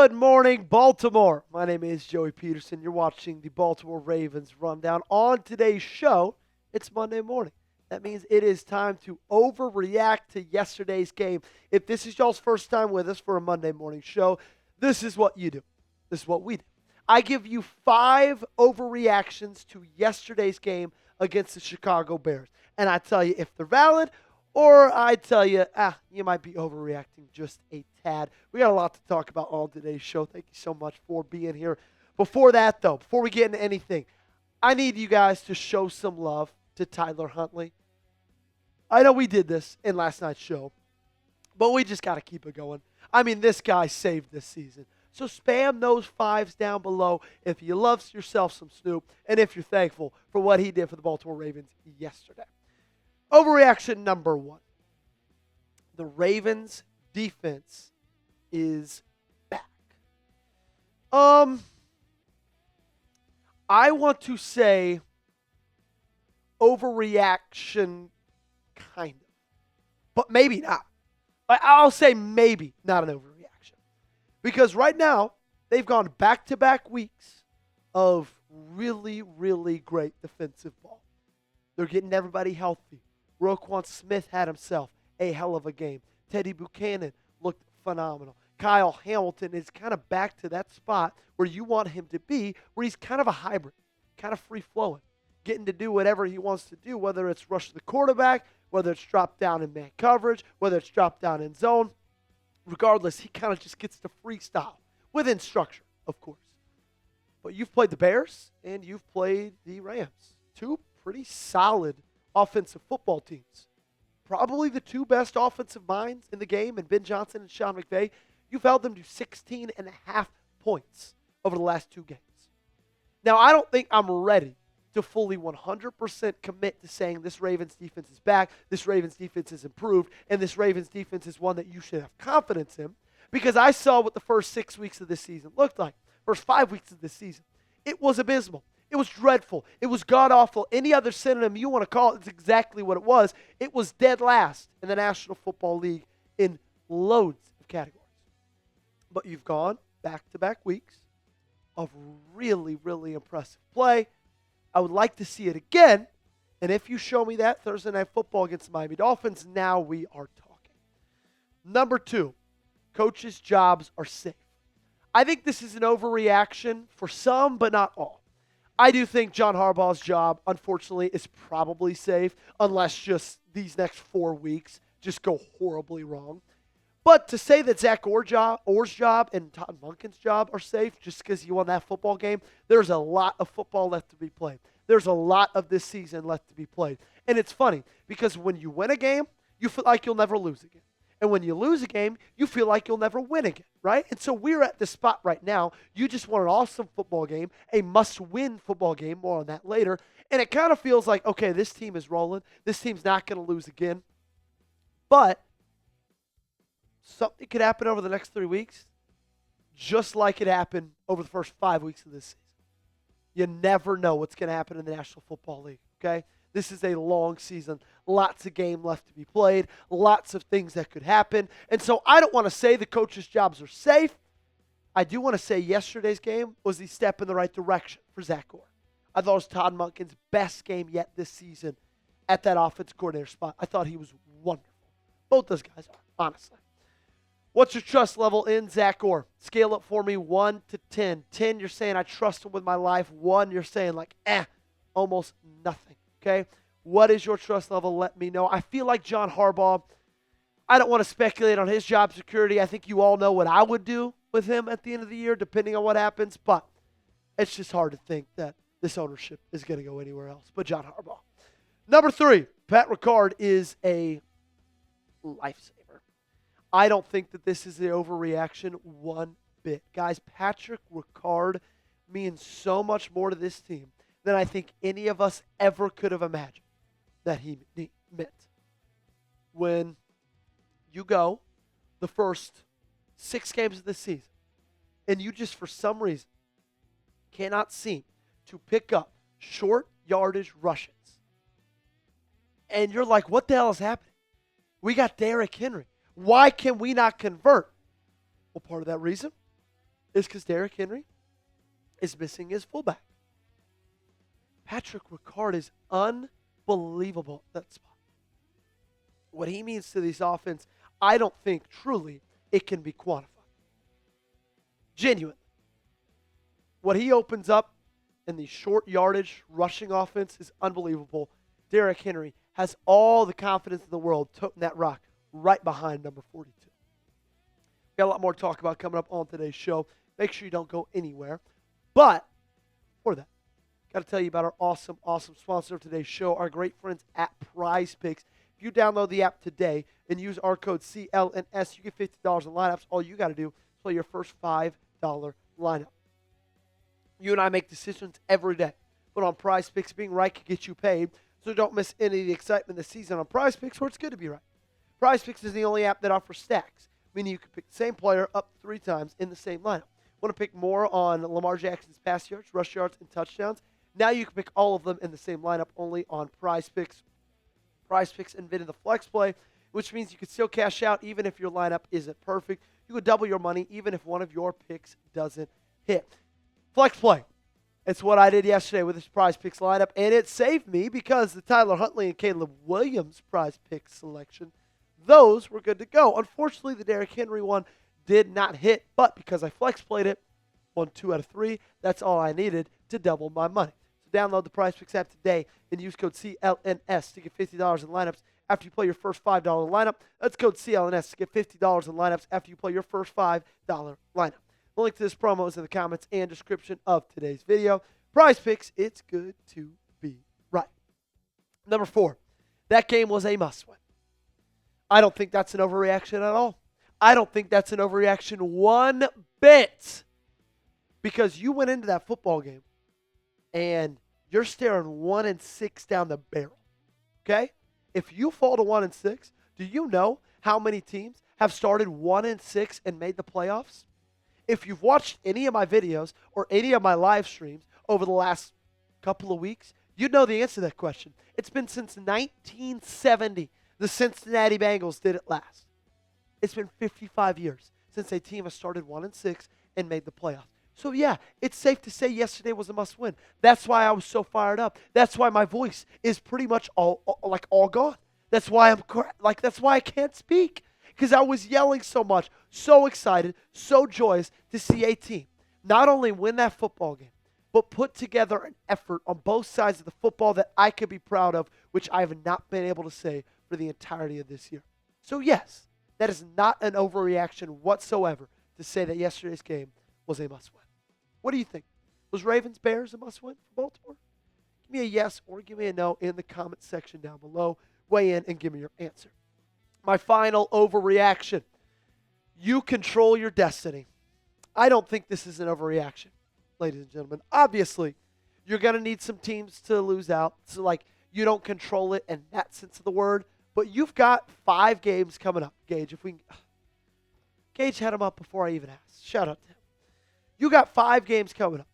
Good morning, Baltimore. My name is Joey Peterson. You're watching the Baltimore Ravens rundown. On today's show, it's Monday morning. That means it is time to overreact to yesterday's game. If this is y'all's first time with us for a Monday morning show, this is what you do. This is what we do. I give you 5 overreactions to yesterday's game against the Chicago Bears. And I tell you if they're valid, or I tell you, you might be overreacting just a tad. We got a lot to talk about on today's show. Thank you so much for being here. Before that, though, before we get into anything, I need you guys to show some love to Tyler Huntley. I know we did this in last night's show, but we just got to keep it going. I mean, this guy saved this season. So spam those 5s down below if you love yourself some Snoop and if you're thankful for what he did for the Baltimore Ravens yesterday. Overreaction number 1. The Ravens defense is back. I want to say overreaction kind of, but maybe not. I'll say maybe not an overreaction. Because right now, they've gone back-to-back weeks of really, really great defensive ball. They're getting everybody healthy. Roquan Smith had himself a hell of a game. Teddy Buchanan looked phenomenal. Kyle Hamilton is kind of back to that spot where you want him to be, where he's kind of a hybrid, kind of free-flowing, getting to do whatever he wants to do, whether it's rush the quarterback, whether it's drop down in man coverage, whether it's drop down in zone. Regardless, he kind of just gets to freestyle within structure, of course. But you've played the Bears and you've played the Rams. 2 pretty solid offensive football teams. Probably the 2 best offensive minds in the game, and Ben Johnson and Sean McVay. You've held them to 16.5 points over the last 2 games. Now, I don't think I'm ready to fully 100% commit to saying this Ravens defense is back, this Ravens defense is improved, and this Ravens defense is one that you should have confidence in, because I saw what the first 6 weeks of this season looked like. First 5 weeks of this season. It was abysmal. It was dreadful. It was god-awful. Any other synonym you want to call it, it's exactly what it was. It was dead last in the National Football League in loads of categories. But you've gone back-to-back weeks of really, really impressive play. I would like to see it again. And if you show me that Thursday Night Football against the Miami Dolphins, now we are talking. Number 2, coaches' jobs are safe. I think this is an overreaction for some, but not all. I do think John Harbaugh's job, unfortunately, is probably safe, unless just these next 4 weeks just go horribly wrong. But to say that Zach Orr's job and Todd Monken's job are safe just because you won that football game, there's a lot of football left to be played. There's a lot of this season left to be played. And it's funny, because when you win a game, you feel like you'll never lose again. And when you lose a game, you feel like you'll never win again, right? And so we're at this spot right now. You just won an awesome football game, a must-win football game. More on that later. And it kind of feels like, okay, this team is rolling. This team's not going to lose again. But something could happen over the next 3 weeks, just like it happened over the first 5 weeks of this season. You never know what's going to happen in the National Football League, okay? This is a long season. Lots of game left to be played. Lots of things that could happen. And so I don't want to say the coaches' jobs are safe. I do want to say yesterday's game was the step in the right direction for Zach Orr. I thought it was Todd Monken's best game yet this season at that offensive coordinator spot. I thought he was wonderful. Both those guys are, honestly. What's your trust level in Zach Orr? Scale it for me 1 to 10. 10, you're saying I trust him with my life. 1, you're saying like, almost nothing. Okay, what is your trust level? Let me know. I feel like John Harbaugh, I don't want to speculate on his job security. I think you all know what I would do with him at the end of the year, depending on what happens. But it's just hard to think that this ownership is going to go anywhere else but John Harbaugh. Number 3, Pat Ricard is a lifesaver. I don't think that this is an overreaction one bit. Guys, Patrick Ricard means so much more to this team than I think any of us ever could have imagined that he meant. When you go the first 6 games of the season and you just for some reason cannot seem to pick up short yardage rushes, and you're like, what the hell is happening? We got Derrick Henry. Why can we not convert? Well, part of that reason is because Derrick Henry is missing his fullback. Patrick Ricard is unbelievable at that spot. What he means to this offense, I don't think truly it can be quantified. Genuinely. What he opens up in the short yardage rushing offense is unbelievable. Derrick Henry has all the confidence in the world toting that rock right behind number 42. Got a lot more to talk about coming up on today's show. Make sure you don't go anywhere. But for that, got to tell you about our awesome sponsor of today's show, our great friends at Prize Picks. If you download the app today and use our code CLNS, you get $50 in lineups. All you got to do is play your first $5 lineup. You and I make decisions every day. But on Prize Picks, being right can get you paid. So don't miss any of the excitement this season on Prize Picks, where it's good to be right. Prize Picks is the only app that offers stacks, meaning you can pick the same player up 3 times in the same lineup. Want to pick more on Lamar Jackson's pass yards, rush yards, and touchdowns? Now you can pick all of them in the same lineup only on Prize Picks. Prize Picks invented the flex play, which means you can still cash out even if your lineup isn't perfect. You can double your money even if one of your picks doesn't hit. Flex play. It's what I did yesterday with this Prize Picks lineup, and it saved me because the Tyler Huntley and Caleb Williams Prize Picks selection, those were good to go. Unfortunately, the Derrick Henry one did not hit, but because I flex played it, won 2 out of 3, that's all I needed to double my money. So download the Prize Picks app today and use code CLNS to get $50 in lineups after you play your first $5 lineup. That's code CLNS to get $50 in lineups after you play your first $5 lineup. The link to this promo is in the comments and description of today's video. Prize Picks, it's good to be right. Number 4, that game was a must-win. I don't think that's an overreaction at all. I don't think that's an overreaction one bit. Because you went into that football game and you're staring 1-6 down the barrel. Okay? If you fall to 1-6, do you know how many teams have started 1-6 and made the playoffs? If you've watched any of my videos or any of my live streams over the last couple of weeks, you know the answer to that question. It's been since 1970 the Cincinnati Bengals did it last. It's been 55 years since a team has started 1-6 and made the playoffs. So yeah, it's safe to say yesterday was a must-win. That's why I was so fired up. That's why my voice is pretty much all gone. That's why that's why I can't speak, because I was yelling so much, so excited, so joyous to see a team not only win that football game, but put together an effort on both sides of the football that I could be proud of, which I have not been able to say for the entirety of this year. So yes, that is not an overreaction whatsoever to say that yesterday's game was a must-win. What do you think? Was Ravens-Bears a must-win for Baltimore? Give me a yes or give me a no in the comment section down below. Weigh in and give me your answer. My final overreaction. You control your destiny. I don't think this is an overreaction, ladies and gentlemen. Obviously, you're going to need some teams to lose out. So, you don't control it in that sense of the word. But you've got 5 games coming up. Gage, Gage had them up before I even asked. Shout out to him. You got 5 games coming up.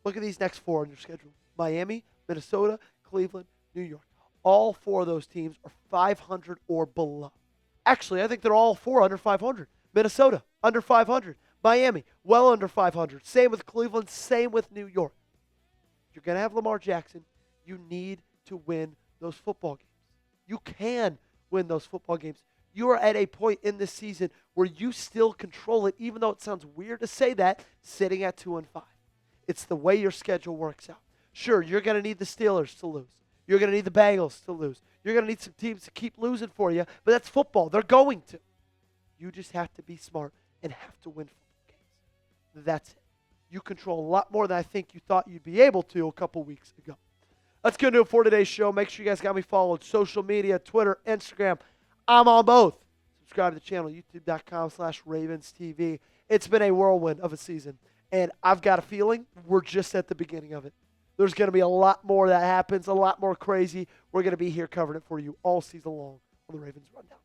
Look at these next 4 on your schedule. Miami, Minnesota, Cleveland, New York. All 4 of those teams are 500 or below. Actually, I think they're all 4 under 500. Minnesota, under 500. Miami, well under 500. Same with Cleveland, same with New York. If you're going to have Lamar Jackson, you need to win those football games. You can win those football games. You are at a point in this season where you still control it, even though it sounds weird to say that, sitting at 2-5. It's the way your schedule works out. Sure, you're going to need the Steelers to lose. You're going to need the Bengals to lose. You're going to need some teams to keep losing for you, but that's football. They're going to. You just have to be smart and have to win football games. That's it. You control a lot more than I think you thought you'd be able to a couple weeks ago. That's going to do it for today's show. Make sure you guys got me followed. Social media, Twitter, Instagram. I'm on both. Subscribe to the channel, youtube.com/RavensTV. It's been a whirlwind of a season, and I've got a feeling we're just at the beginning of it. There's going to be a lot more that happens, a lot more crazy. We're going to be here covering it for you all season long on the Ravens Rundown.